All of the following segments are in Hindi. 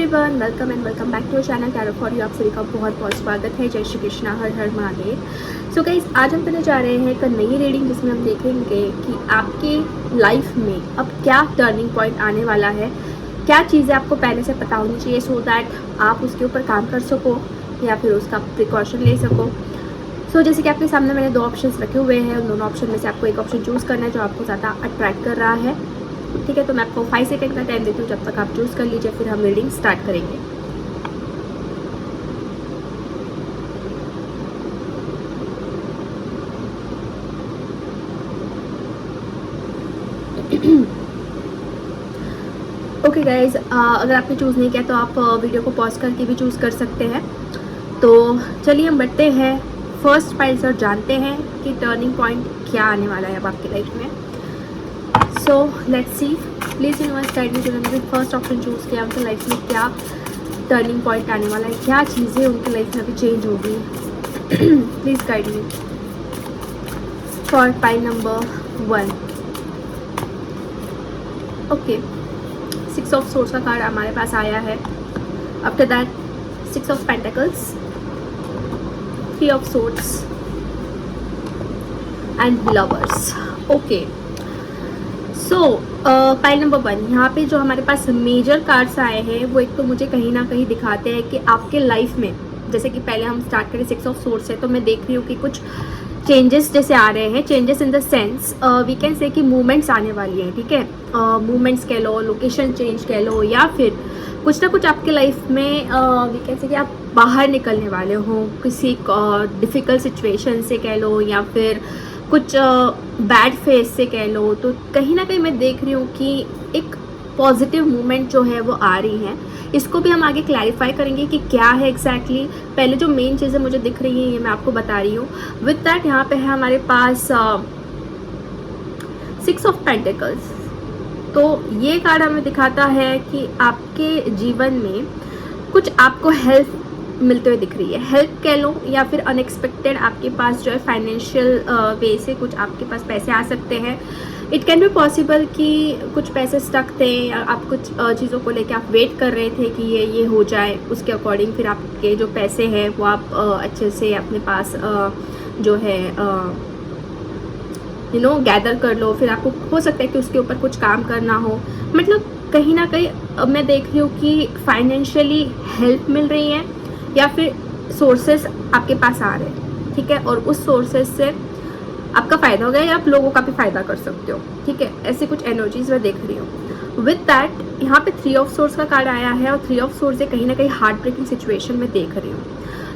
Everyone, welcome and welcome back to channel tarot for you. आप सभी का बहुत बहुत स्वागत है। जय श्री कृष्णा, हर हर महादेव। सो गाइस, आज हम करने जा रहे हैं एक नई रीडिंग जिसमें हम देखेंगे कि आपके लाइफ में अब क्या टर्निंग पॉइंट आने वाला है, क्या चीज़ें आपको पहले से पता होनी चाहिए सो दैट आप उसके ऊपर काम कर सको या फिर उसका प्रिकॉशन ले सको। सो जैसे कि आपके सामने मैंने दो ऑप्शंस रखे हुए हैं, उन दोनों ऑप्शन में से आपको एक ऑप्शन चूज़ करना है जो आपको ज़्यादा अट्रैक्ट कर रहा है। ठीक है, तो मैं आपको 5 सेकंड का टाइम देती हूँ, जब तक आप चूज़ कर लीजिए, फिर हम रीडिंग स्टार्ट करेंगे। ओके गाइज, अगर आपने चूज़ नहीं किया तो आप वीडियो को पॉज करके भी चूज़ कर सकते हैं। तो चलिए हम बढ़ते हैं फर्स्ट फाइल से और जानते हैं कि टर्निंग पॉइंट क्या आने वाला है अब आपकी लाइफ में। So let's see, please universe guide me. जिन्होंने फर्स्ट ऑप्शन चूज़ किया उनकी लाइफ में क्या टर्निंग पॉइंट आने वाला है, क्या चीज़ें उनकी लाइफ में अभी चेंज होगी। Please guide me for file number 1। Okay, 6 of source का कार्ड हमारे पास आया है। After that 6 of pentacles, 3 of source and lovers. Okay, so file number 1, यहाँ पे जो हमारे पास मेजर कार्ड्स आए हैं वो एक तो मुझे कहीं ना कहीं दिखाते हैं कि आपके लाइफ में, जैसे कि पहले हम स्टार्ट करें 6 ऑफ सोर्स है, तो मैं देख रही हूँ कि कुछ चेंजेस जैसे आ रहे हैं। Changes in the sense we can say कि मूवमेंट्स आने वाली हैं। ठीक है, मूवमेंट्स कह लो, लोकेशन चेंज कह लो, या फिर कुछ ना कुछ आपके लाइफ में वी कैन से कि आप बाहर निकलने वाले हो किसी डिफ़िकल्ट सिचुएशन से कह लो, या फिर कुछ बैड फेस से कह लो। तो कहीं ना कहीं मैं देख रही हूँ कि एक पॉजिटिव मूवमेंट जो है वो आ रही है। इसको भी हम आगे क्लैरिफाई करेंगे कि क्या है एग्जैक्टली। पहले जो मेन चीज़ें मुझे दिख रही हैं ये मैं आपको बता रही हूँ। विद दैट यहाँ पे है हमारे पास 6 ऑफ पेंटिकल्स। तो ये कार्ड हमें दिखाता है कि आपके जीवन में कुछ आपको हेल्प मिलते हुए दिख रही है। हेल्प कह लो या फिर अनएक्सपेक्टेड आपके पास जो है फाइनेंशियल वे से कुछ आपके पास पैसे आ सकते हैं। इट कैन बी पॉसिबल कि कुछ पैसे स्टक थे या आप कुछ चीज़ों को लेकर आप वेट कर रहे थे कि ये हो जाए, उसके अकॉर्डिंग फिर आपके जो पैसे हैं वो आप अच्छे से अपने पास जो है गैदर कर लो। फिर आपको हो सकता है कि उसके ऊपर कुछ काम करना हो। मतलब कहीं ना कहीं मैं देख रही हूँ कि फाइनेंशियली हेल्प मिल रही है या फिर सोर्सेस आपके पास आ रहे हैं। ठीक है, और उस सोर्सेस से आपका फ़ायदा हो गया या आप लोगों का भी फ़ायदा कर सकते हो। ठीक है, ऐसे कुछ एनर्जीज मैं देख रही हूँ। विद दैट यहाँ पे 3 ऑफ सोर्स का कार्ड आया है, और 3 ऑफ सोर्स से कहीं ना कहीं हार्ट ब्रेकिंग सिचुएशन में देख रही हूँ।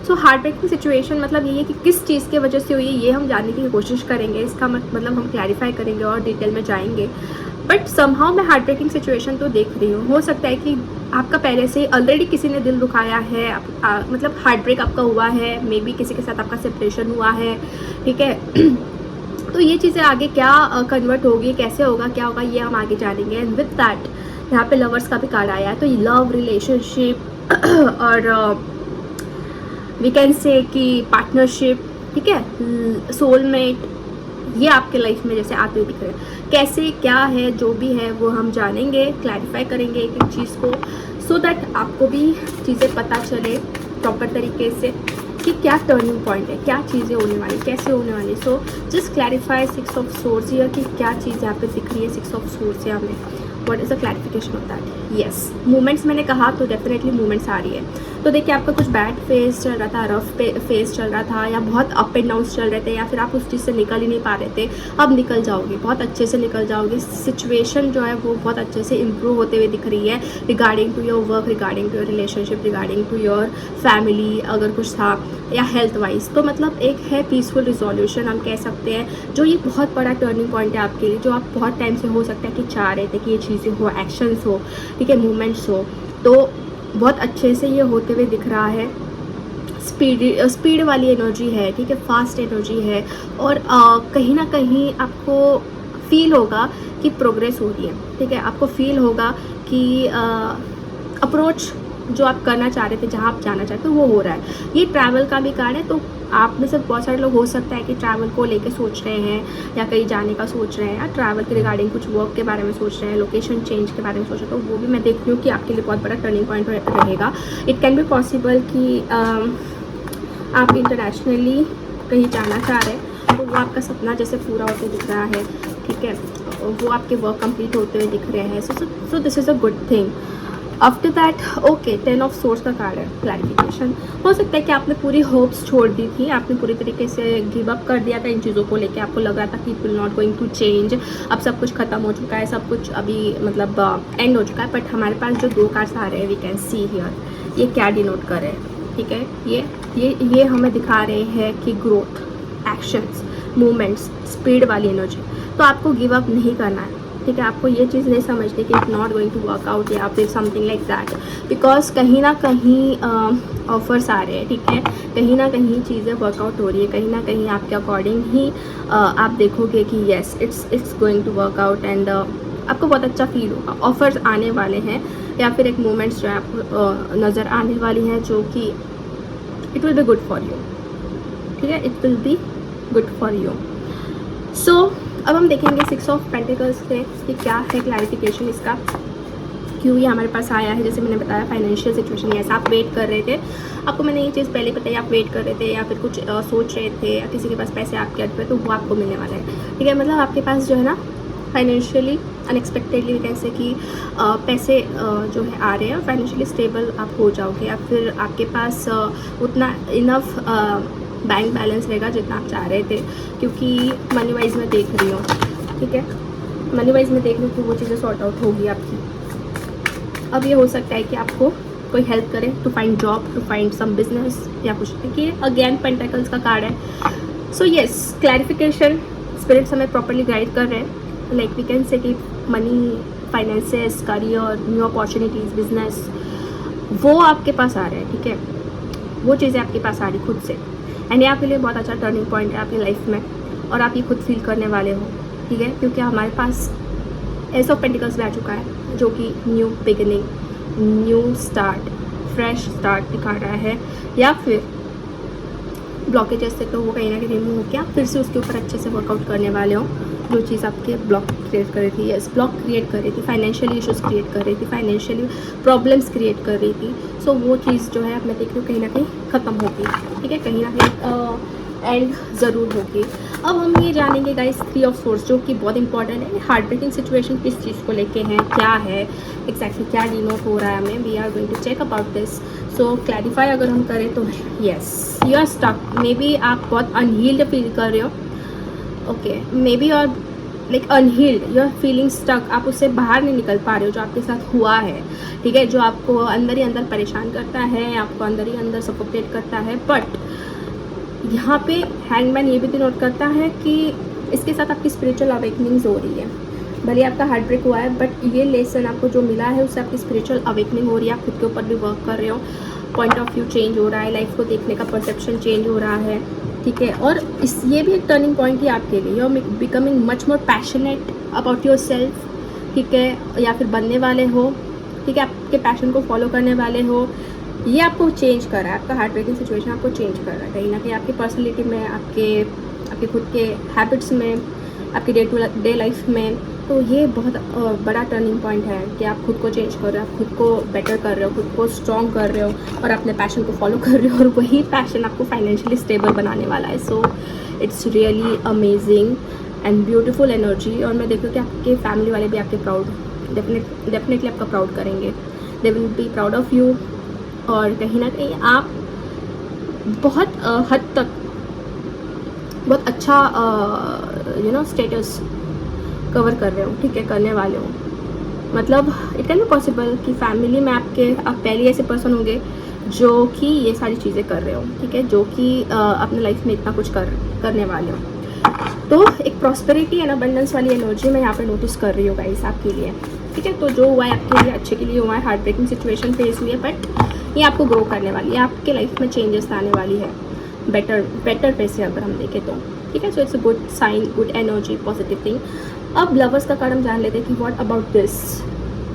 सो हार्ट ब्रेकिंग सिचुएशन मतलब ये है कि किस चीज़ की वजह से हुई है ये हम जानने की कोशिश करेंगे। इसका मतलब हम क्लैरिफाई करेंगे और डिटेल में जाएंगे। बट समहाउ मैं हार्ट ब्रेकिंग सिचुएशन तो देख रही हूँ। हो सकता है कि आपका पहले से ऑलरेडी किसी ने दिल दुखाया है, मतलब हार्ट ब्रेक आपका हुआ है, मे बी किसी के साथ आपका सेपरेशन हुआ है। ठीक है, तो ये चीज़ें आगे क्या कन्वर्ट होगी, कैसे होगा, क्या होगा, ये हम आगे जानेंगे। एंड विद दैट यहाँ पे लवर्स का भी कार्ड आया है। तो लव, रिलेशनशिप और वी कैन से कि पार्टनरशिप, ठीक है, सोलमेट, ये आपके लाइफ में जैसे आते हुए दिख रहे हैं। कैसे क्या है जो भी है वो हम जानेंगे, क्लैरिफाई करेंगे एक एक चीज़ को, सो दैट आपको भी चीज़ें पता चले प्रॉपर तरीके से कि क्या टर्निंग पॉइंट है, क्या चीज़ें होने वाली, कैसे होने वाली। So just clarify 6 of source year कि क्या चीज़ यहाँ पे दिख रही है 6 ऑफ सोर्स यहाँ में। What is the clarification of that. Yes, movements मैंने कहा तो डेफिनेटली मूवमेंट्स आ रही है। तो देखिए, आपका कुछ बैड फेस चल रहा था, रफ फेस चल रहा था, या बहुत अप एंड डाउन्स चल रहे थे, या फिर आप उस चीज़ से निकल ही नहीं पा रहे थे। अब निकल जाओगे, बहुत अच्छे से निकल जाओगे। सिचुएशन जो है वो बहुत अच्छे से इम्प्रूव होते हुए दिख रही है regarding to your work, regarding to your relationship, regarding to your family अगर कुछ था, या हेल्थ वाइज। तो मतलब एक है पीसफुल रिजोल्यूशन हम कह सकते हैं, जो ये बहुत बड़ा टर्निंग पॉइंट है आपके लिए, जो आप बहुत टाइम से हो सकता है कि चाह रहे थे कि ये चीज़ें हो, एक्शंस हो, ठीक है, मूवमेंट्स हो। तो बहुत अच्छे से ये होते हुए दिख रहा है। स्पीड वाली एनर्जी है, ठीक है, फास्ट एनर्जी है, और कहीं ना कहीं आपको फील होगा कि प्रोग्रेस हो रही है। ठीक है, आपको फील होगा कि अप्रोच जो आप करना चाह रहे थे, जहाँ आप जाना चाहते हो वो हो रहा है। ये ट्रैवल का भी कार्ड है, तो आप में से बहुत सारे लोग हो सकता है कि ट्रैवल को लेके सोच रहे हैं या कहीं जाने का सोच रहे हैं या ट्रैवल के रिगार्डिंग कुछ वर्क के बारे में सोच रहे हैं, लोकेशन चेंज के बारे में सोच रहे हैं, तो वो भी मैं देख रही हूँ कि आपके लिए बहुत बड़ा टर्निंग पॉइंट रहेगा। इट कैन बी पॉसिबल कि आप इंटरनेशनली कहीं जाना चाह रहे हैं, तो वो आपका सपना जैसे पूरा होते दिख रहा है, ठीक है, वो आपके वर्क कंप्लीट होते हुए दिख रहे हैं। So this is a good thing. After that okay 10 of source का कार्ड है, क्लैरिफिकेशन। हो सकता है कि आपने पूरी होप्स छोड़ दी थी, आपने पूरी तरीके से गिव अप कर दिया था इन चीज़ों को लेके, आपको लग रहा था कि it will not going to change, अब सब कुछ खत्म हो चुका है, सब कुछ अभी मतलब एंड हो चुका है। बट हमारे पास जो 2 कार्ड्स आ रहे हैं, वी कैन सी हियर, ये क्या डिनोट कर रहे हैं, ठीक है, ये हमें दिखा रहे हैं कि ग्रोथ, एक्शंस, मूवमेंट्स, स्पीड वाली एनर्जी। तो आपको गिव अप नहीं करना है, ठीक है, आपको ये चीज़ नहीं समझनी कि it not going to work out या फिर समथिंग लाइक दैट, बिकॉज कहीं ना कहीं ऑफर्स आ रहे हैं, ठीक है, कहीं ना कहीं चीज़ें वर्कआउट हो रही है, कहीं ना कहीं आपके अकॉर्डिंग ही आप देखोगे कि yes it's going to work out and आपको बहुत अच्छा फील होगा। ऑफर्स आने वाले हैं या फिर एक मोमेंट्स जो है आपको नज़र आने वाली हैं जो कि it will be good for you, ठीक है, it will be good for you. So अब हम देखेंगे 6 ऑफ पेंटिकल्स से कि क्या है क्लैरिफिकेशन इसका, क्यों ये हमारे पास आया है। जैसे मैंने बताया फाइनेंशियल सिचुएशन ऐसा आप वेट कर रहे थे, आपको मैंने ये चीज़ पहले बताई, आप वेट कर रहे थे या फिर कुछ सोच रहे थे या किसी के पास पैसे आपके अटके, तो वो आपको मिलने वाला है, ठीक है, मतलब आपके पास जो है ना फाइनेंशियली अनएक्सपेक्टेडली कैसे कि पैसे जो है आ रहे हैं, फाइनेंशियली स्टेबल आप हो जाओगे या फिर आपके पास उतना इनफ बैंक बैलेंस रहेगा जितना आप चाह रहे थे, क्योंकि मनी वाइज मैं देख रही हूँ, ठीक है, मनी वाइज मैं देख रही हूँ कि वो चीज़ें सॉर्ट आउट होगी आपकी। अब ये हो सकता है कि आपको कोई हेल्प करे to find job, to find some business या कुछ, देखिए अगेन पेंटिकल्स का कार्ड है। सो येस, क्लैरिफिकेशन स्पिरिट्स हमें प्रॉपरली गाइड कर रहे हैं, लाइक वी कैन से कि money, finances, career, new opportunities, business, वो आपके पास आ रहे हैं, ठीक है, वो चीज़ें आपके पास आ रही खुद से, एंड ये आपके लिए बहुत अच्छा टर्निंग पॉइंट है आपकी लाइफ में, और आप ये खुद फील करने वाले हो, ठीक है, क्योंकि हमारे पास एस ऑफ पेंटिकल्स भी आ चुका है जो कि new beginning, new start, fresh start दिखा रहा है, या फिर ब्लॉकेजेस से तो वो कहीं ना कहीं रिमूव हो गया, फिर से उसके ऊपर अच्छे से वर्कआउट करने वाले हो। जो चीज़ आपके ब्लॉक क्रिएट कर रही थी, यस ब्लॉक क्रिएट कर रही थी, फाइनेंशियली इश्यूज़ क्रिएट कर रही थी, फाइनेंशियली प्रॉब्लम्स क्रिएट कर रही थी, सो वो चीज़ जो है मैं देख रही हूँ कहीं ना कहीं ख़त्म होगी, ठीक है, कहीं ना कहीं एंड ज़रूर होगी। अब हम ये जानेंगे गाइस 3 ऑफ सोर्स, जो कि बहुत इंपॉर्टेंट है। हार्ट ब्रेकिंग सिचुएशन किस चीज़ को लेके हैं, क्या है एग्जैक्टली, क्या डिनोट हो रहा है हमें, we are going to check about this. So clarify अगर हम करें तो yes, you are stuck, maybe आप बहुत अनहील्ड फील कर रहे हो, ओके, मे बी और like unhealed, you are feeling stuck, आप उससे बाहर नहीं निकल पा रहे हो जो आपके साथ हुआ है, ठीक है, जो आपको अंदर ही अंदर परेशान करता है, आपको अंदर ही अंदर सफोकेट करता है। बट यहाँ पे हैंगमैन ये भी डिनोट करता है कि इसके साथ आपकी स्पिरिचुअल अवेकनिंग्स हो रही है, भले आपका हार्ट ब्रेक हुआ है, बट ये लेसन आपको जो मिला है उससे आपकी स्पिरिचुअल अवेकनिंग हो रही है, आप खुद के ऊपर भी वर्क कर रहे हो, पॉइंट ऑफ व्यू चेंज हो रहा है, लाइफ को देखने का परसेप्शन चेंज हो रहा है, ठीक है, और ये भी एक टर्निंग पॉइंट ही आपके लिए, you are becoming much more passionate about yourself, ठीक है, या फिर बनने वाले हो, ठीक है, आपके पैशन को फॉलो करने वाले हो, ये आपको चेंज कर रहा है, आपका हार्ट ब्रेकिंग सिचुएशन आपको चेंज कर रहा है कहीं ना कहीं आपकी पर्सनैलिटी में, आपके खुद के हैबिट्स में, आपकी डे टू डे लाइफ में। तो ये बहुत बड़ा टर्निंग पॉइंट है कि आप खुद को चेंज कर रहे हो, आप खुद को बेटर कर रहे हो, खुद को स्ट्रॉन्ग कर रहे हो और अपने पैशन को फॉलो कर रहे हो, और वही पैशन आपको फाइनेंशियली स्टेबल बनाने वाला है। So it's really amazing and beautiful energy. और मैं देखूँ कि आपके फैमिली वाले भी आपके प्राउड, डेफिनेटली आपका प्राउड करेंगे, they will be proud of you, और कहीं ना कहीं आप बहुत हद तक बहुत अच्छा स्टेटस कवर कर रहे हो, ठीक है, करने वाले हो। मतलब इट कैन बी पॉसिबल कि फैमिली में आप पहले ऐसे पर्सन होंगे जो कि ये सारी चीज़ें कर रहे हो, ठीक है, जो कि अपने लाइफ में इतना कुछ करने वाले हो। तो एक प्रॉस्पेरिटी एंड अबंडेंस वाली एनर्जी मैं यहाँ पे नोटिस कर रही हूँ गाइस आपके लिए, ठीक है। तो जो हुआ है आपके लिए अच्छे के लिए हुआ है, हार्ट ब्रेकिंग सिचुएशन फेस हुई है, बट ये आपको ग्रो करने वाली है, आपके लाइफ में चेंजेस लाने वाली है बेटर पे से अगर हम देखें तो, ठीक है। So it's a good sign, good energy, positive thing. अब लवर्स का कार्ड हम जान लेते हैं कि व्हाट अबाउट दिस,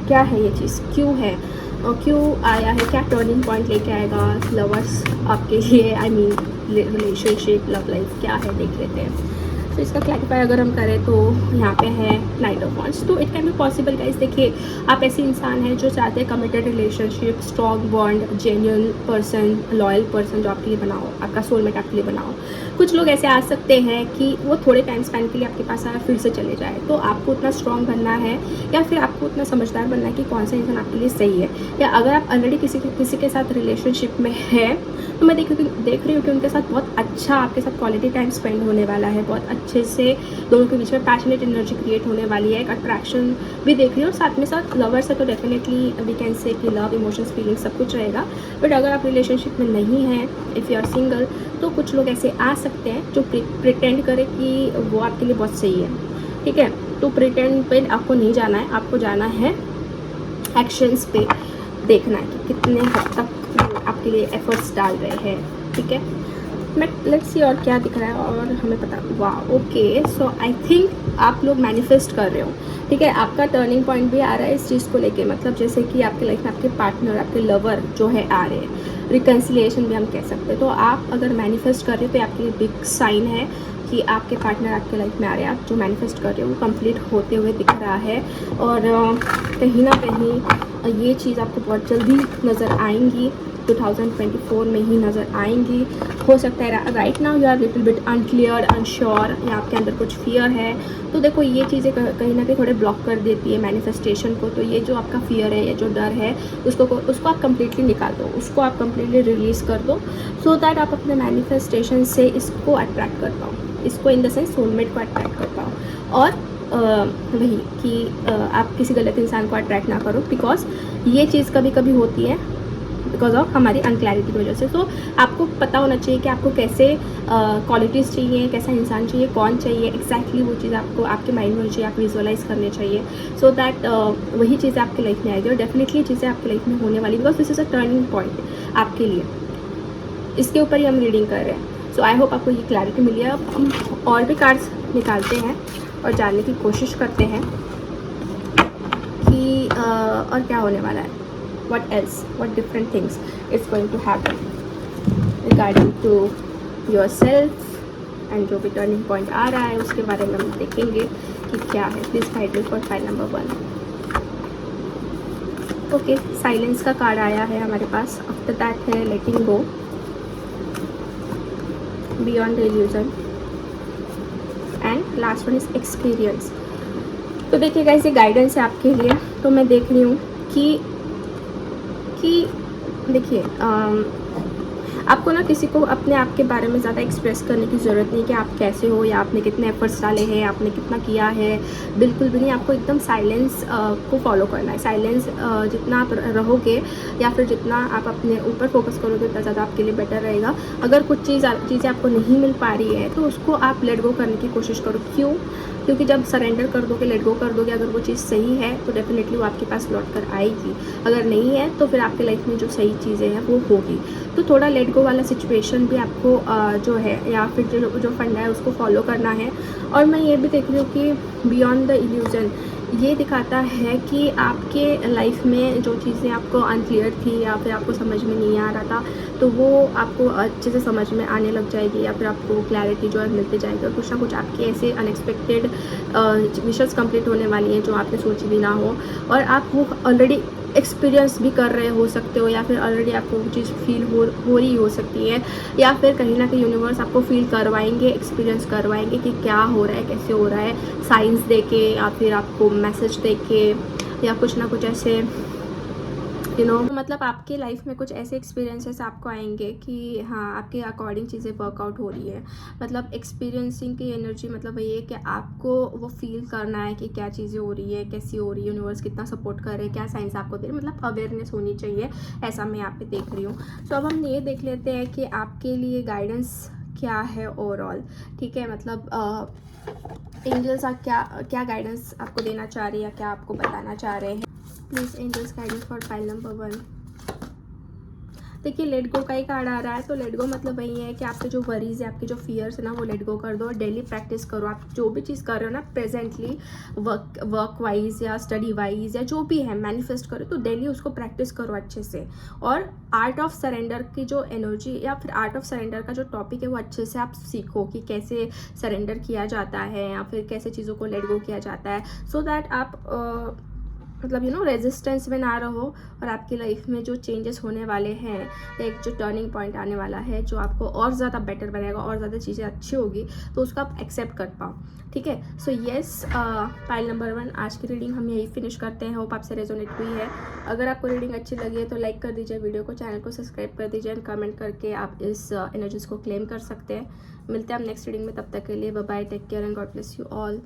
क्या है ये चीज़, क्यों है क्यों आया है, क्या टर्निंग पॉइंट लेके आएगा लवर्स आपके लिए, I mean relationship, love life क्या है, देख लेते हैं। तो इसका क्लैरिफाई अगर हम करें तो यहाँ पे है नाइट ऑफ वॉन्ड्स। तो it can be possible guys, देखिए आप ऐसे इंसान हैं जो चाहते हैं committed relationship, strong bond, genuine person, loyal person जो आपके लिए बनाओ, आपका सोलमेट आपके लिए बनाओ। कुछ लोग ऐसे आ सकते हैं कि वो थोड़े टाइम स्पेंड के लिए आपके पास आया फिर से चले जाए, तो आपको उतना स्ट्रॉन्ग बनना है या फिर आपको उतना समझदार बनना है कि कौन सा इंसान आपके लिए सही है। या अगर आप ऑलरेडी किसी के साथ रिलेशनशिप में है तो मैं देख रही हूँ कि उनके साथ बहुत अच्छा आपके साथ क्वालिटी टाइम स्पेंड होने वाला है, बहुत अच्छे से दोनों के बीच में पैशनेट एनर्जी क्रिएट होने वाली है, एक अट्रैक्शन भी देख रही हूँ, और साथ में साथ लवर्स है तो डेफिनेटली वी कैन से कि लव, इमोशंस, फीलिंग सब कुछ रहेगा। बट अगर आप रिलेशनशिप में नहीं हैं, इफ़ यू आर सिंगल, तो कुछ लोग ऐसे आ सकते हैं जो प्रिटेंड करें कि वो आपके लिए बहुत सही है, ठीक है। तो प्रिटेंड पे आपको नहीं जाना है, आपको जाना है एक्शंस पे, देखना है कि कितने हद तक आपके लिए एफर्ट्स डाल रहे हैं, ठीक है। मैं लेट्स सी और क्या दिख रहा है और हमें पता, वाह ओके। सो आई थिंक आप लोग मैनिफेस्ट कर रहे हो, ठीक है। आपका टर्निंग पॉइंट भी आ रहा है इस चीज़ को लेके, मतलब जैसे कि आपके लाइफ में आपके पार्टनर, आपके लवर जो है आ रहे हैं, रिकन्सिलिएशन भी हम कह सकते हैं। तो आप अगर मैनिफेस्ट कर रहे हो तो आपके लिए बिग साइन है कि आपके पार्टनर आपके लाइफ में आ रहे हैं। आप जो मैनिफेस्ट कर रहे हो वो कंप्लीट होते हुए दिख रहा है, और कहीं ना कहीं ये चीज़ आपको बहुत जल्दी नज़र आएंगी, 2024 में ही नज़र आएंगी। हो सकता है right now you are little bit unclear, unsure, या आपके अंदर कुछ फियर है, तो देखो ये चीज़ें कहीं ना कहीं थोड़े ब्लॉक कर देती है मैनिफेस्टेशन को। तो ये जो आपका फियर है, ये जो डर है, उसको आप कम्प्लीटली निकाल दो, उसको आप कम्प्लीटली रिलीज़ कर दो, सो दैट आप अपने मैनिफेस्टेशन से इसको अट्रैक्ट कर पाओ, इसको इन द सेंस सोलमेट को अट्रैक्ट कर पाओ। और वही कि आप किसी गलत इंसान को अट्रैक्ट ना करो, बिकॉज ये चीज़ कभी कभी होती है बिकॉज ऑफ हमारी अनक्लैरिटी की वजह से। तो आपको पता होना चाहिए कि आपको कैसे क्वालिटीज़ चाहिए, कैसा इंसान चाहिए, कौन चाहिए, एग्जैक्टली वो चीज़ आपको आपके माइंड में चाहिए, आप विजुअलाइज करने चाहिए, सो दैट वही चीज़ें आपकी लाइफ में आएगी, और डेफिनेटली चीज़ें आपकी लाइफ में होने वाली, because this is a turning point आपके लिए। इसके ऊपर ही हम रीडिंग कर रहे हैं। सो आई होप आपको ये क्लैरिटी मिली है। अब हम और भी कार्ड्स निकालते हैं और जानने की कोशिश करते हैं कि और क्या होने वाला है, what else, what different things is going to happen regarding to yourself, and जो भी टर्निंग पॉइंट आ रहा है उसके बारे में हम देखेंगे कि क्या है। Please guide me for file number 1। Okay, silence का कार्ड आया है हमारे पास। आफ्टर दैट है letting go, beyond the illusion, and last one is experience. तो देखिए गाइस, ये गाइडेंस है आपके लिए। तो मैं देख रही हूँ कि देखिए आपको ना किसी को अपने आप के बारे में ज़्यादा एक्सप्रेस करने की ज़रूरत नहीं कि आप कैसे हो, या आपने कितने एफर्ट्स डाले हैं, आपने कितना किया है, बिल्कुल भी नहीं। आपको एकदम साइलेंस को फॉलो करना है। साइलेंस जितना आप रहोगे या फिर जितना आप अपने ऊपर फोकस करोगे उतना ज़्यादा आपके लिए बेटर रहेगा। अगर कुछ चीज़ें आपको नहीं मिल पा रही है तो उसको आप लेट गो करने की कोशिश करो। क्यों? क्योंकि जब सरेंडर कर दोगे, लेट गो कर दोगे, अगर वो चीज़ सही है तो डेफिनेटली वो आपके पास लौट कर आएगी। अगर नहीं है तो फिर आपके लाइफ में जो सही चीज़ें हैं वो होगी। तो थोड़ा लेट गो वाला सिचुएशन भी आपको जो है, या फिर जो फंडा है उसको फॉलो करना है। और मैं ये भी देख रही हूँ कि बियॉन्ड द इल्यूजन ये दिखाता है कि आपके लाइफ में जो चीज़ें आपको अनक्लियर थी या फिर आपको समझ में नहीं आ रहा था, तो वो आपको अच्छे से समझ में आने लग जाएगी, या फिर आपको क्लैरिटी जो है मिलती जाएगी। और कुछ ना कुछ आपके ऐसे अनएक्सपेक्टेड विशेस कंप्लीट होने वाली हैं जो आपने सोची भी ना हो, और आप वो ऑलरेडी एक्सपीरियंस भी कर रहे हो सकते हो, या फिर ऑलरेडी आपको वो चीज़ फील हो रही हो सकती है, या फिर कहीं ना कहीं यूनिवर्स आपको फील करवाएंगे, एक्सपीरियंस करवाएंगे कि क्या हो रहा है, कैसे हो रहा है, साइंस दे के या फिर आपको मैसेज दे के, या कुछ ना कुछ ऐसे मतलब आपके लाइफ में कुछ ऐसे एक्सपीरियंसेस आपको आएंगे कि हाँ आपके अकॉर्डिंग चीज़ें वर्कआउट हो रही है। मतलब एक्सपीरियंसिंग की एनर्जी मतलब ये है कि आपको वो फील करना है कि क्या चीज़ें हो रही है, कैसी हो रही है, यूनिवर्स कितना सपोर्ट कर रहे हैं, क्या साइंस आपको दे रहे हैं, मतलब अवेयरनेस होनी चाहिए, ऐसा मैं यहाँ पे देख रही हूँ। तो अब हम ये देख लेते हैं कि आपके लिए गाइडेंस क्या है ओवरऑल, ठीक है। मतलब एंजल्स क्या गाइडेंस आपको देना चाह रही है, क्या आपको बताना चाह रहे हैं। Please angels guidance for file number 1। देखिए लेट गो का ही कार्ड आ रहा है, तो लेट गो मतलब वही है कि आपके जो वरीज है, आपके जो फियर्स है ना, वो लेट गो कर दो और डेली प्रैक्टिस करो। आप जो भी चीज़ कर रहे हो ना प्रेजेंटली, वर्क वाइज या स्टडी वाइज या जो भी है मैनिफेस्ट करो, तो डेली उसको प्रैक्टिस करो अच्छे से। और आर्ट ऑफ सरेंडर की जो एनर्जी या फिर आर्ट ऑफ सरेंडर का जो टॉपिक है वो अच्छे से आप सीखो कि कैसे सरेंडर किया जाता है या फिर कैसे चीज़ों को लेट गो किया जाता है, सो दैट आप मतलब रेजिस्टेंस में ना रहो और आपकी लाइफ में जो चेंजेस होने वाले हैं, एक जो टर्निंग पॉइंट आने वाला है जो आपको और ज़्यादा बेटर बनाएगा और ज़्यादा चीज़ें अच्छी होगी, तो उसको आप एक्सेप्ट कर पाओ। ठीक है, सो येस, पाइल नंबर 1 आज की रीडिंग हम यही फिनिश करते हैं। होप आपसे रेजोनेट हुई है। अगर आपको रीडिंग अच्छी लगी है तो लाइक कर दीजिए वीडियो को, चैनल को सब्सक्राइब कर दीजिए एंड कमेंट करके आप इस एनर्जीज को क्लेम कर सकते हैं। मिलते हैं हम नेक्स्ट रीडिंग में, तब तक के लिए bye bye, take care and God bless you all.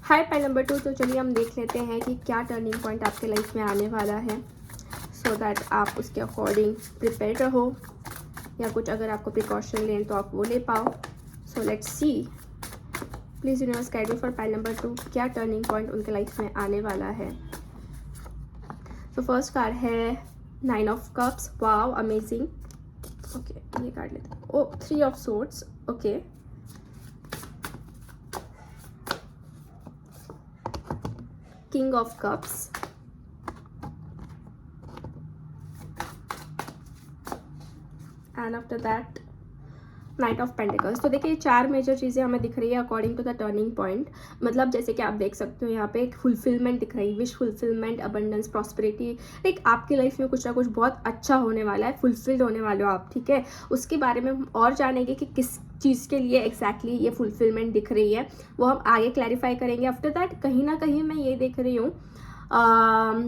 Hi pile number 2, तो चलिए हम देख लेते हैं कि क्या टर्निंग पॉइंट आपके लाइफ में आने वाला है, सो दैट आप उसके अकॉर्डिंग प्रिपेयर रहो या कुछ अगर आपको प्रिकॉशन लें तो आप वो ले पाओ। So let's see, please universe guide me for pile number 2, क्या टर्निंग पॉइंट उनके लाइफ में आने वाला है। तो फर्स्ट कार्ड है 9 of cups, wow amazing. Okay, ये कार्ड लेते हैं। ओ 3 of swords, okay. King of Cups, and after that Knight of Pentacles। तो देखिए 4 मेजर चीज़ें हमें दिख रही है according to the turning point. मतलब जैसे कि आप देख सकते हो यहाँ पे एक फुलफिलमेंट दिख रही है, wish fulfilment, abundance, prosperity. Like आपकी लाइफ में कुछ ना कुछ बहुत अच्छा होने वाला है, फुलफिल्ड होने वाले हो आप। ठीक है, उसके बारे में हम और जानेंगे कि किस चीज़ के लिए एग्जैक्टली ये फुलफिलमेंट दिख रही है, वो हम आगे क्लैरिफाई करेंगे। आफ्टर दैट कहीं ना कहीं मैं ये देख रही हूँ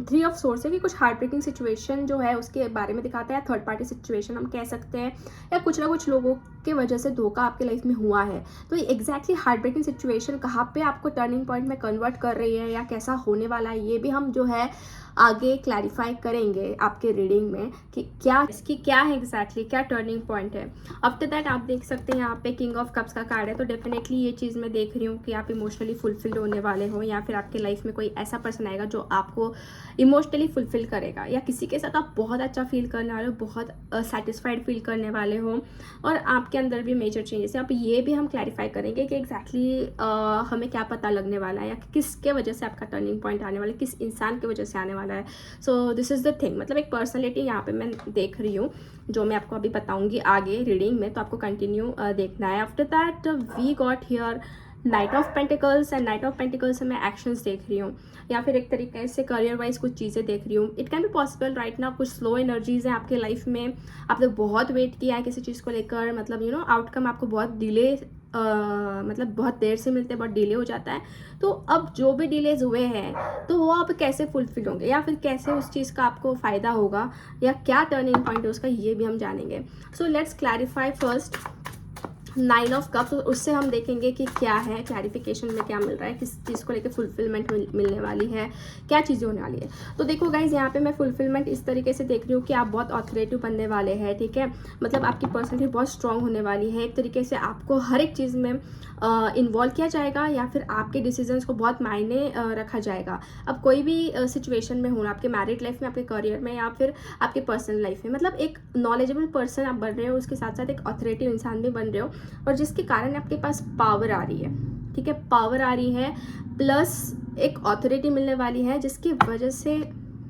3 ऑफ सोर्स है कि कुछ हार्ट ब्रेकिंग सिचुएशन जो है उसके बारे में दिखाता है, थर्ड पार्टी सिचुएशन हम कह सकते हैं, या कुछ ना कुछ लोगों के वजह से धोखा आपके लाइफ में हुआ है। तो ये एग्जैक्टली हार्ट ब्रेकिंग सिचुएशन कहाँ पे आपको टर्निंग पॉइंट में कन्वर्ट कर रही है या कैसा होने वाला है, ये भी हम जो है आगे क्लैरिफाई करेंगे आपके रीडिंग में कि क्या इसकी क्या है एग्जैक्टली, क्या टर्निंग पॉइंट है। आफ्टर दैट आप देख सकते हैं यहाँ पे किंग ऑफ कप्स का कार्ड है, तो डेफिनेटली ये चीज़ मैं देख रही हूँ कि आप इमोशनली फुलफिल्ड होने वाले हो या फिर आपके लाइफ में कोई ऐसा पर्सन आएगा जो आपको इमोशनली फुलफिल करेगा, या किसी के साथ आप बहुत अच्छा फील करने वाले हो, बहुत सेटिस्फाइड फील करने वाले हो और आपके अंदर भी मेजर चेंजेस है। अब ये भी हम क्लैरिफाई करेंगे कि एग्जैक्टली हमें क्या पता लगने वाला है या किसके वजह से आपका टर्निंग पॉइंट आने वाला है, किस इंसान की वजह से आने वाला है। So this is the thing, मतलब एक पर्सनैलिटी यहाँ पे मैं देख रही हूँ जो मैं आपको अभी बताऊंगी आगे रीडिंग में, तो आपको कंटिन्यू देखना है। After that we got here knight of pentacles, and knight of pentacles से मैं एक्शंस देख रही हूँ या फिर एक तरीके से करियर वाइज कुछ चीज़ें देख रही हूँ। It can be possible right ना, कुछ स्लो एनर्जीज हैं आपके लाइफ में, आपने बहुत वेट किया है किसी चीज़ को लेकर, मतलब आउटकम आपको बहुत डिले मतलब बहुत देर से मिलते हैं, बहुत डिले हो जाता है। तो अब जो भी डिलेज हुए हैं तो वो अब कैसे फुलफिल होंगे या फिर कैसे उस चीज़ का आपको फ़ायदा होगा या क्या टर्निंग पॉइंट है उसका, ये भी हम जानेंगे। So let's clarify first 9 of cups, तो उससे हम देखेंगे कि क्या है क्लैरिफिकेशन में, क्या मिल रहा है, किस चीज़ को लेकर फुलफिलमेंट मिलने वाली है, क्या चीज़ें होने वाली है। तो देखो गाइज यहाँ पे मैं फुलफिलमेंट इस तरीके से देख रही हूँ कि आप बहुत ऑथोरेटिव बनने वाले हैं। ठीक है, मतलब आपकी पर्सनैलिटी बहुत स्ट्रांग होने वाली है, एक तरीके से आपको हर एक चीज़ में इन्वॉल्व किया जाएगा या फिर आपके डिसीजंस को बहुत मायने रखा जाएगा। अब कोई भी सिचुएशन में होना, आपके मैरिड लाइफ में, आपके करियर में या फिर आपके पर्सनल लाइफ में, मतलब एक नॉलेजेबल पर्सन आप बन रहे हो, उसके साथ साथ एक ऑथोरेटिव इंसान भी बन रहे हो और जिसके कारण आपके पास पावर आ रही है। ठीक है, पावर आ रही है प्लस एक ऑथोरिटी मिलने वाली है जिसकी वजह से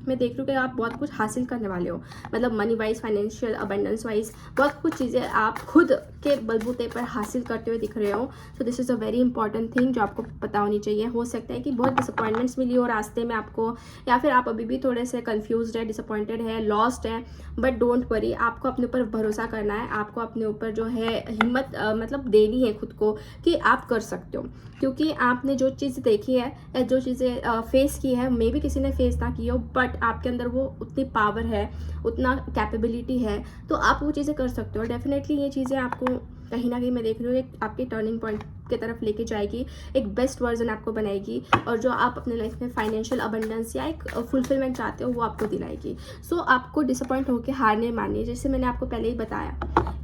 मैं देख रही हूँ कि आप बहुत कुछ हासिल करने वाले हो, मतलब money wise, financial, abundance wise बहुत कुछ चीज़ें आप खुद के बलबूते पर हासिल करते हुए दिख रहे हो। So this is a very important thing जो आपको पता होनी चाहिए। हो सकता है कि बहुत डिसअपॉइंटमेंट्स मिली हो रास्ते में आपको, या फिर आप अभी भी थोड़े से कन्फ्यूज्ड है, डिसअपॉइंटेड है, लॉस्ट है, बट डोंट वरी, आपको अपने ऊपर भरोसा करना है, आपको अपने ऊपर जो है हिम्मत मतलब देनी है खुद को कि आप कर सकते हो, क्योंकि आपने जो चीज़ देखी है या जो चीज़ें फेस की है, मे भी किसी ने फेस ना की हो, बट आपके अंदर वो उतनी पावर है, उतना कैपेबिलिटी है, तो आप वो चीज़ें कर सकते हो। डेफिनेटली ये चीज़ें आपको कहीं ना कहीं मैं देख रही हूँ आपके टर्निंग पॉइंट की तरफ लेके जाएगी, एक बेस्ट वर्जन आपको बनाएगी और जो आप अपने लाइफ में फाइनेंशियल अबंडेंस या एक फुलफिलमेंट चाहते हो वो आपको दिलाएगी। सो आपको डिसअपॉइंट होकर हार नहीं माननी है, जैसे मैंने आपको पहले ही बताया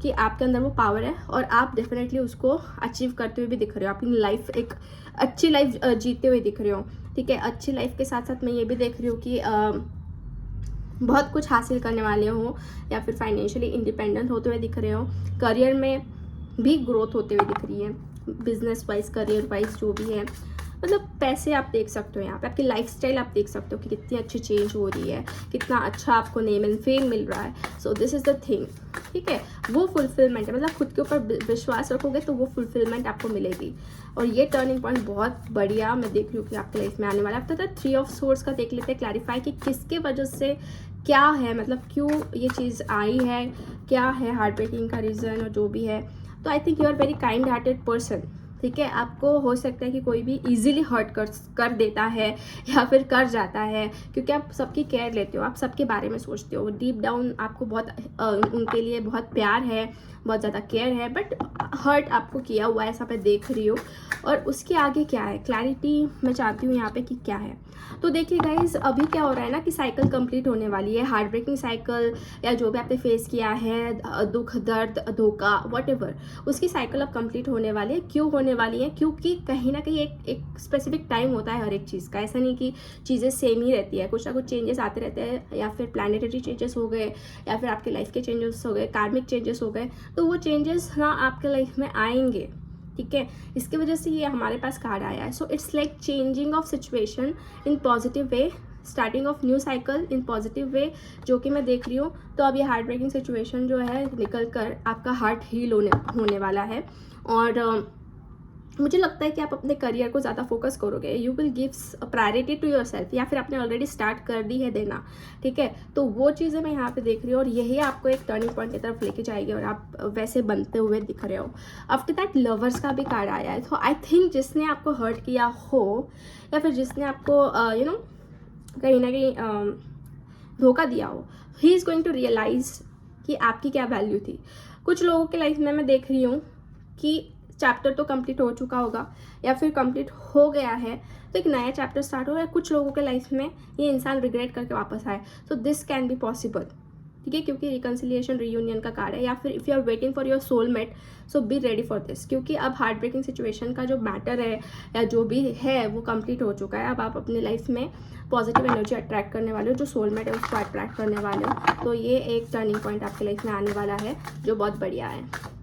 कि आपके अंदर वो पावर है और आप डेफिनेटली उसको अचीव करते हुए भी दिख रहे हो, अपनी लाइफ एक अच्छी लाइफ जीते हुए दिख रहे हो। ठीक है, अच्छी लाइफ के साथ साथ मैं ये भी देख रही हूँ कि बहुत कुछ हासिल करने वाले हो, या फिर फाइनेंशियली इंडिपेंडेंट होते हुए दिख रहे हो, करियर में भी ग्रोथ होते हुए दिख रही है, बिजनेस वाइज, करियर वाइज जो भी है। मतलब पैसे आप देख सकते हो यहाँ पे, आपकी लाइफस्टाइल आप देख सकते हो कि कितनी अच्छी चेंज हो रही है, कितना अच्छा आपको नेम एंड फेम मिल रहा है। So this is the thing, ठीक है, वो फुलफिलमेंट है। मतलब खुद के ऊपर विश्वास रखोगे तो वो फुलफिलमेंट आपको मिलेगी। और ये टर्निंग पॉइंट बहुत बढ़िया मैं देख रही हूँ कि आपकी लाइफ में आने वाला है। अब तक 3 ऑफ सोर्स का देख लेते हैं, क्लैरिफाई कि किसके वजह से क्या है, मतलब क्यों ये चीज़ आई है, क्या है हार्ट ब्रेकिंग का रीज़न और जो भी है। तो I think you are very kind hearted person, ठीक है। आपको हो सकता है कि कोई भी इजीली हर्ट कर देता है या फिर कर जाता है, क्योंकि आप सबकी केयर लेते हो, आप सबके बारे में सोचते हो, डीप डाउन आपको बहुत उनके लिए बहुत प्यार है, बहुत ज़्यादा केयर है, बट हर्ट आपको किया हुआ है, ऐसा मैं देख रही हूँ। और उसके आगे क्या है, क्लैरिटी मैं चाहती हूँ यहाँ पे कि क्या है। तो देखिए गाइज, अभी क्या हो रहा है ना कि साइकिल कंप्लीट होने वाली है, हार्ट ब्रेकिंग साइकिल, या जो भी आपने फेस किया है, दुख, दर्द, धोखा, व्हाटएवर, उसकी साइकिल अब कंप्लीट होने वाली है। क्यों होने वाली है? क्योंकि कहीं ना कहीं एक स्पेसिफिक टाइम होता है हर एक चीज़ का, ऐसा नहीं कि चीज़ें सेम ही रहती है, कुछ ना कुछ चेंजेस आते रहते हैं, या फिर प्लानिटरी चेंजेस हो गए, या फिर आपके लाइफ के चेंजेस हो गए, कार्मिक चेंजेस हो गए, तो वो चेंजेस ना आपके लाइफ में आएंगे, ठीक है। इसकी वजह से ये हमारे पास कार्ड आया है। So it's like changing of situation in positive way, starting of new cycle in positive way, जो कि मैं देख रही हूँ। तो अब ये हार्ट ब्रेकिंग सिचुएशन जो है निकल कर आपका हार्ट हील होने वाला है। और मुझे लगता है कि आप अपने करियर को ज़्यादा फोकस करोगे, you will give priority to yourself, या फिर आपने ऑलरेडी स्टार्ट कर दी है देना, ठीक है। तो वो चीज़ें मैं यहाँ पे देख रही हूँ, और यही आपको एक टर्निंग पॉइंट की तरफ लेके जाएगी, और आप वैसे बनते हुए दिख रहे हो। आफ्टर दैट लवर्स का भी कार्ड आया है। तो आई थिंक जिसने आपको हर्ट किया हो, या फिर जिसने आपको कहीं ना कहीं धोखा दिया हो, he is going to realise कि आपकी क्या वैल्यू थी। कुछ लोगों के लाइफ में मैं देख रही हूँ कि चैप्टर तो कंप्लीट हो चुका होगा, या फिर कंप्लीट हो गया है, तो एक नया चैप्टर स्टार्ट हो रहा है। कुछ लोगों के लाइफ में ये इंसान रिग्रेट करके वापस आए, so this can be possible, ठीक है, क्योंकि रिकन्सिलिएशन, रियूनियन का कार्ड है। या फिर if you are waiting for your soulmate, so be ready for this, क्योंकि अब हार्ट ब्रेकिंग सिचुएशन का जो मैटर है या जो भी है वो कंप्लीट हो चुका है। अब आप अपनी लाइफ में पॉजिटिव एनर्जी अट्रैक्ट करने वाले हो, जो सोलमेट है उसको अट्रैक्ट करने वाले हो। तो ये एक टर्निंग पॉइंट आपकी लाइफ में आने वाला है, जो बहुत बढ़िया है।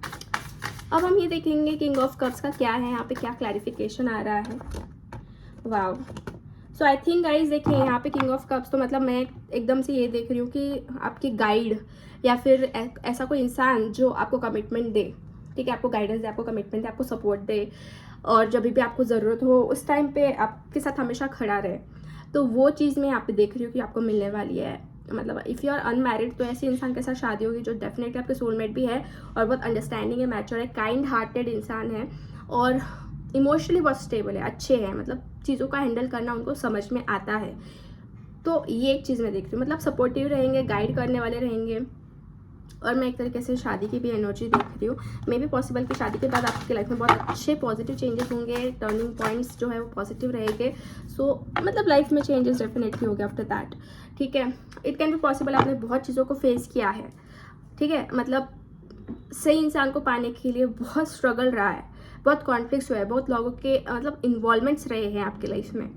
अब हम ये देखेंगे किंग ऑफ कप्स का क्या है, यहाँ पे क्या क्लैरिफिकेशन आ रहा है। Wow, so I think guys देखिए यहाँ पे किंग ऑफ कप्स, तो मतलब मैं एकदम से ये देख रही हूँ कि आपकी गाइड, या फिर ऐसा कोई इंसान जो आपको कमिटमेंट दे, ठीक है, आपको गाइडेंस दे, आपको कमिटमेंट दे, आपको सपोर्ट दे, और जब भी आपको ज़रूरत हो उस टाइम पे आपके साथ हमेशा खड़ा रहे। तो वो चीज़ मैं यहाँ पे देख रही हूँ कि आपको मिलने वाली है। मतलब इफ़ यू आर अनमैरिड, तो ऐसे इंसान के साथ शादी होगी जो डेफिनेटली आपके सोलमेट भी है, और बहुत अंडरस्टैंडिंग है, मैच्योर है, काइंड हार्टेड इंसान है, और इमोशनली बहुत स्टेबल है, अच्छे हैं, मतलब चीज़ों का हैंडल करना उनको समझ में आता है। तो ये एक चीज़ मैं देख रही हूँ, मतलब सपोर्टिव रहेंगे, गाइड करने वाले रहेंगे। और मैं एक तरीके से शादी की भी एनर्जी देख रही हूँ। मे भी पॉसिबल कि शादी के बाद आपकी लाइफ में बहुत अच्छे पॉजिटिव चेंजेस होंगे, टर्निंग पॉइंट्स जो है वो पॉजिटिव रहेंगे। सो मतलब लाइफ में चेंजेस डेफिनेटली होंगे आफ्टर दैट, ठीक है। इट कैन बी पॉसिबल आपने बहुत चीज़ों को फेस किया है, ठीक है, मतलब सही इंसान को पाने के लिए बहुत स्ट्रगल रहा है, बहुत कॉन्फ्लिक्ट्स हुआ है, बहुत लोगों के मतलब इन्वॉल्वमेंट्स रहे हैं आपके लाइफ में,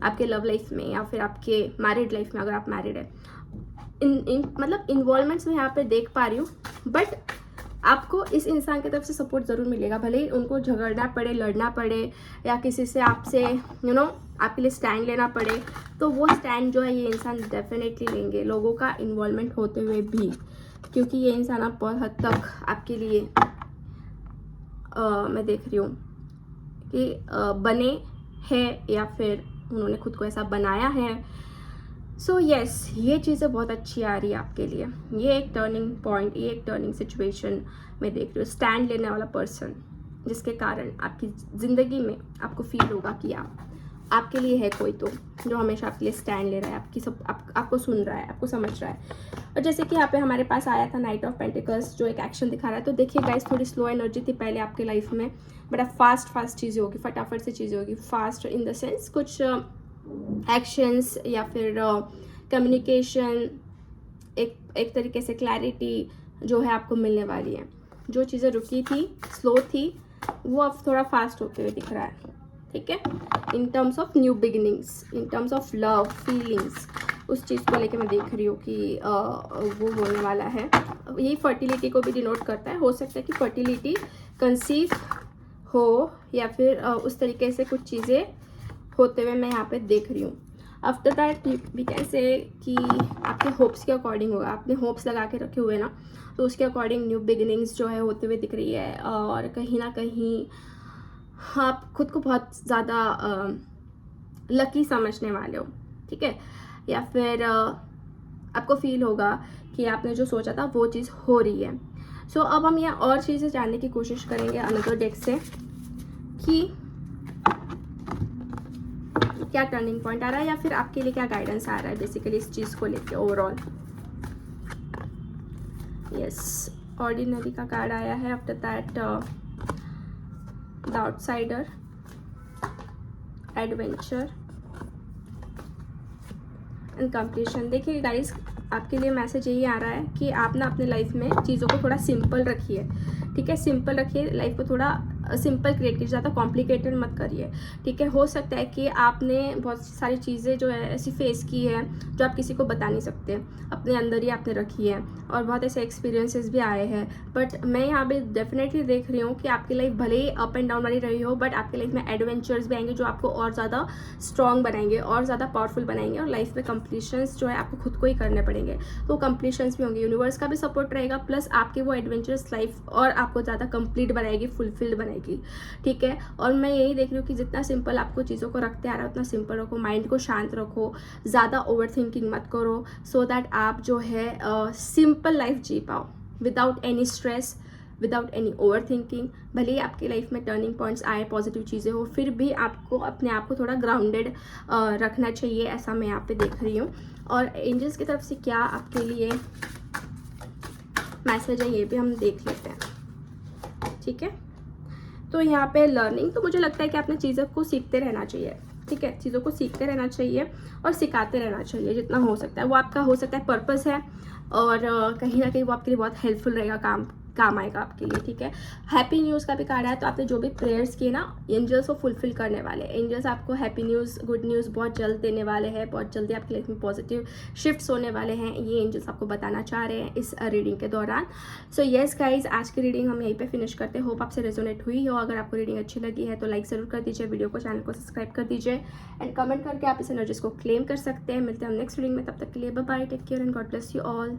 आपके लव लाइफ में, या फिर आपके मैरिड लाइफ में अगर आप मैरिड है। मतलब इन्वॉल्वमेंट्स में यहाँ पे देख पा रही हूँ, बट आपको इस इंसान की तरफ से सपोर्ट ज़रूर मिलेगा, भले ही उनको झगड़ना पड़े, लड़ना पड़े, या किसी से आपसे आपके लिए स्टैंड लेना पड़े, तो वो स्टैंड जो है ये इंसान डेफिनेटली लेंगे, लोगों का इन्वॉल्वमेंट होते हुए भी, क्योंकि ये इंसान आप बहुत हद तक आपके लिए मैं देख रही हूँ कि बने हैं, या फिर उन्होंने खुद को ऐसा बनाया है। सो यस, ये चीज़ें बहुत अच्छी आ रही है आपके लिए। ये एक टर्निंग पॉइंट, ये एक टर्निंग सिचुएशन मैं देख रही हूँ। स्टैंड लेने वाला पर्सन, जिसके कारण आपकी ज़िंदगी में आपको फील होगा कि आपके लिए है कोई, तो जो हमेशा आपके लिए स्टैंड ले रहा है, आपको सुन रहा है, आपको समझ रहा है। और जैसे कि यहाँ पे हमारे पास आया था नाइट ऑफ पेंटिकल्स, जो एक एक्शन दिखा रहा है। तो देखिए गाइस, थोड़ी स्लो एनर्जी थी पहले आपके लाइफ में, बट अब फास्ट चीज़ें होगी, फटाफट से चीज़ें होगी। फास्ट इन द सेंस कुछ एक्शंस, या फिर कम्युनिकेशन, एक तरीके से क्लैरिटी जो है आपको मिलने वाली है। जो चीज़ें रुकी थी, स्लो थी, वो अब थोड़ा फास्ट होते हुए दिख रहा है। ठीक है, in terms of new beginnings, in terms of love feelings, उस चीज़ को लेके मैं देख रही हूँ कि वो होने वाला है। यही फर्टिलिटी को भी डिनोट करता है। हो सकता है कि फर्टिलिटी कंसीव हो या फिर उस तरीके से कुछ चीज़ें होते हुए मैं यहाँ पे देख रही हूँ। आफ्टर दैट भी कैसे कि आपके होप्स के अकॉर्डिंग होगा, आपने होप्स लगा के रखे हुए ना, तो उसके अकॉर्डिंग न्यू बिगिनिंग्स जो है होते हुए दिख रही है। और कहीं ना कहीं आप खुद को बहुत ज़्यादा लकी समझने वाले हो, ठीक है, या फिर आपको फील होगा कि आपने जो सोचा था वो चीज़ हो रही है। सो अब हम यहाँ और चीज़ें जानने की कोशिश करेंगे अनदर डेक से कि क्या टर्निंग पॉइंट आ रहा है या फिर आपके लिए क्या गाइडेंस आ रहा है बेसिकली इस चीज़ को लेके ओवरऑल। यस, ऑर्डिनरी का कार्ड आया है। After that the outsider, adventure and completion. देखिए गाइस, आपके लिए मैसेज यही आ रहा है कि आप ना अपने लाइफ में चीज़ों को थोड़ा सिंपल रखिए, ठीक है, सिंपल रखिए, लाइफ को थोड़ा सिंपल क्रिएट कीजिए, ज़्यादा कॉम्प्लिकेटेड मत करिए, ठीक है। हो सकता है कि आपने बहुत सारी चीज़ें जो है ऐसी फेस की है जो आप किसी को बता नहीं सकते, अपने अंदर ही आपने रखी है, और बहुत ऐसे एक्सपीरियंसेस भी आए हैं। बट मैं यहाँ पे डेफिनेटली देख रही हूँ कि आपकी लाइफ भले ही अप एंड डाउन वाली रही हो, बट आपकी लाइफ में एडवेंचर्स भी आएंगे जो आपको और ज़्यादा स्ट्रॉन्ग बनाएंगे, और ज़्यादा पावरफुल बनाएंगे, और लाइफ में कंप्लीशंस जो है आपको खुद को ही करने पड़ेंगे, तो कंप्लीशंस भी होंगे। यूनिवर्स का भी सपोर्ट रहेगा, प्लस आपकी वो एडवेंचरस लाइफ और आपको ज़्यादा कंप्लीट बनाएगी, फुलफिल्ड बनाएगी, ठीक है। और मैं यही देख रही हूँ कि जितना सिंपल आपको चीज़ों को रखते आ रहा है उतना सिंपल रखो, माइंड को शांत रखो, ज़्यादा ओवर थिंकिंग मत करो, सो दैट आप जो है सिंपल लाइफ जी पाओ without any stress, without any over thinking. भले ही आपकी लाइफ में टर्निंग पॉइंट्स आए, पॉजिटिव चीज़ें हो, फिर भी आपको अपने आप को थोड़ा ग्राउंडेड रखना चाहिए, ऐसा मैं यहाँ पे देख रही हूँ। और एंजल्स की तरफ से क्या आपके लिए मैसेज है ये भी हम देख लेते हैं, ठीक है। तो यहाँ पे लर्निंग, तो मुझे लगता है कि आपने चीज़ों को सीखते रहना चाहिए, ठीक है, चीज़ों को सीखते रहना चाहिए और सिखाते रहना चाहिए जितना हो सकता है। वो आपका हो सकता है पर्पस है, और कहीं ना कहीं वो आपके लिए बहुत हेल्पफुल रहेगा, काम आएगा आपके लिए, ठीक है। हैप्पी न्यूज़ का भी कार्ड है, तो आपने जो भी प्रेयर्स किए ना, एंजल्स को फुलफिल करने वाले। एंजल्स आपको हैप्पी न्यूज़, गुड न्यूज़ बहुत जल्द देने वाले हैं, बहुत जल्दी आपकी लाइफ में पॉजिटिव शिफ्ट्स होने वाले हैं, ये एंजल्स आपको बताना चाह रहे हैं इस रीडिंग के दौरान। सो येस गाइज, आज की रीडिंग हम यहीं पे फिनिश करते हैं। होप आपसे रेजोनेट हुई हो। अगर आपको रीडिंग अच्छी लगी है तो लाइक ज़रूर कर दीजिए, वीडियो को, चैनल को सब्सक्राइब कर दीजिए, एंड कमेंट करके आप इस एनर्जीज को क्लेम कर सकते हैं। मिलते हैं हम नेक्स्ट रीडिंग में, तब तक के लिए bye bye, take care and God bless you all.